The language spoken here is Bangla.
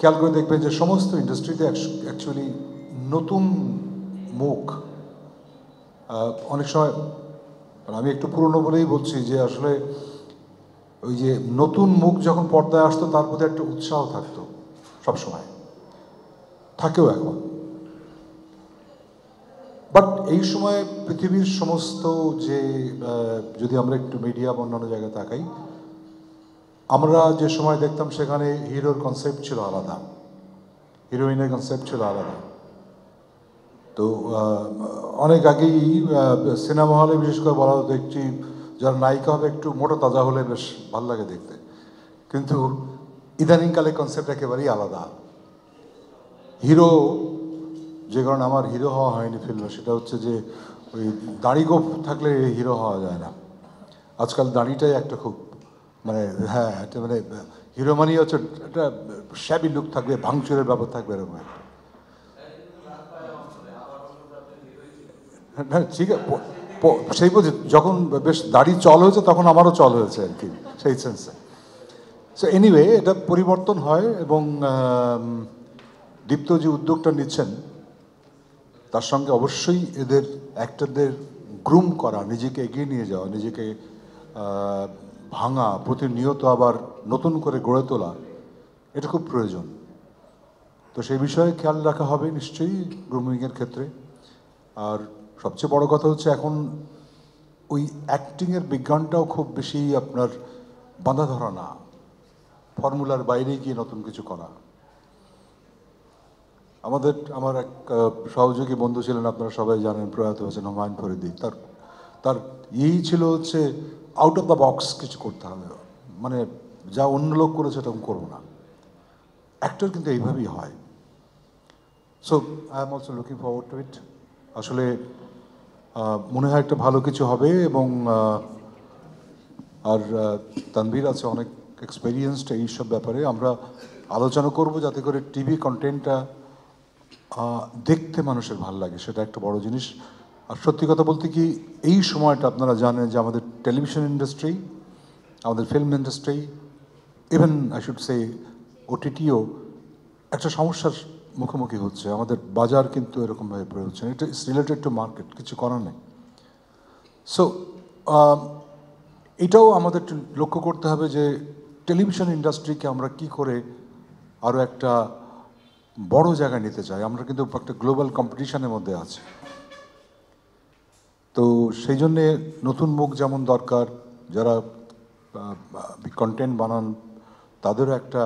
খেয়াল করে দেখবেন যে সমস্ত ইন্ডাস্ট্রিতে অ্যাকচুয়ালি নতুন মুখ অনেক সময়, আমি একটু পুরনো বলেই বলছি যে আসলে ওই যে নতুন মুখ যখন পর্দায় আসতো তার প্রতি একটা উৎসাহ থাকতো সবসময়, থাকেও এখন। বাট এই সময় পৃথিবীর সমস্ত যে যদি আমরা একটু মিডিয়া বা অন্যান্য জায়গায় তাকাই, আমরা যে সময় দেখতাম সেখানে হিরোর কনসেপ্ট ছিল আলাদা, হিরোইনের কনসেপ্ট ছিল আলাদা। তো অনেক আগেই সিনেমা হলে বিশেষ করে বলা হতো একটি যার নায়িকা হবে একটু মোটা তাজা হলে বেশ ভালো লাগে দেখতে, কিন্তু ইদানিংকালে কনসেপ্ট একেবারেই আলাদা। হিরো, যে কারণে আমার হিরো হওয়া হয়নি ফিল্মে, সেটা হচ্ছে যে ওই দাড়ি গোঁফ থাকলে হিরো হওয়া যায় না। আজকাল দাড়িটাই একটা খুব মানে, হ্যাঁ একটা মানে হিরো মানি হচ্ছে একটা শ্যাবি লুক থাকবে, ভাঙচুরের ব্যাপার থাকবে, এরকম একটা। হ্যাঁ ঠিক আছে, সেই বুঝি যখন বেশ দাড়ি চল হয়েছে তখন আমারও চল হয়েছে আর কি, সেই সেন্সে। সো এনিওয়ে, এটা পরিবর্তন হয় এবং দীপ্ত যে উদ্যোগটা নিচ্ছেন তার সঙ্গে অবশ্যই এদের অ্যাক্টরদের গ্রুম করা, নিজেকে এগিয়ে নিয়ে যাওয়া, নিজেকে ভাঙা, প্রতিনিয়ত আবার নতুন করে গড়ে তোলা, এটা খুব প্রয়োজন। তো সেই বিষয়ে খেয়াল রাখা হবে নিশ্চয়ই গ্রুমিংয়ের ক্ষেত্রে। আর সবচেয়ে বড় কথা হচ্ছে এখন ওই অ্যাক্টিংয়ের বিজ্ঞানটাও খুব বেশি আপনার বাঁধা ধরা না, ফর্মুলার বাইরে গিয়ে নতুন কিছু করা। আমার এক সহযোগী বন্ধু ছিলেন, আপনারা সবাই জানেন, প্রয়াত হয়েছেন হুমায়ুন ফরিদি। তার এই ছিল হচ্ছে আউট অফ দ্য বক্স কিছু করতে হবে, মানে যা অন্য লোক করেছে তেমন করবো না। অ্যাক্টর কিন্তু এইভাবেই হয়। So I am also looking forward to it. আসলে মনে হয় একটা ভালো কিছু হবে এবং আর তানভীর আছে অনেক এক্সপেরিয়েন্সড এইসব ব্যাপারে। আমরা আলোচনা করব যাতে করে টিভি কন্টেন্টটা দেখতে মানুষের ভালো লাগে, সেটা একটা বড় জিনিস। আর সত্যি কথা বলতে কি, এই সময়টা আপনারা জানেন যে আমাদের টেলিভিশন ইন্ডাস্ট্রি, আমাদের film industry, even I should say ওটিটিও একটা সমস্যার মুখোমুখি হচ্ছে। আমাদের বাজার কিন্তু এরকমভাবে পড়ে হচ্ছে, এটা ইস রিলেটেড টু মার্কেট, কিছু করার নেই। সো এটাও আমাদের লক্ষ্য করতে হবে যে টেলিভিশন ইন্ডাস্ট্রিকে আমরা কি করে আরও একটা বড় জায়গায় নিতে চাই। আমরা কিন্তু একটা গ্লোবাল কম্পিটিশনের মধ্যে আছি। তো সেই জন্যে নতুন মুখ যেমন দরকার, যারা কন্টেন্ট বানান তাদেরও একটা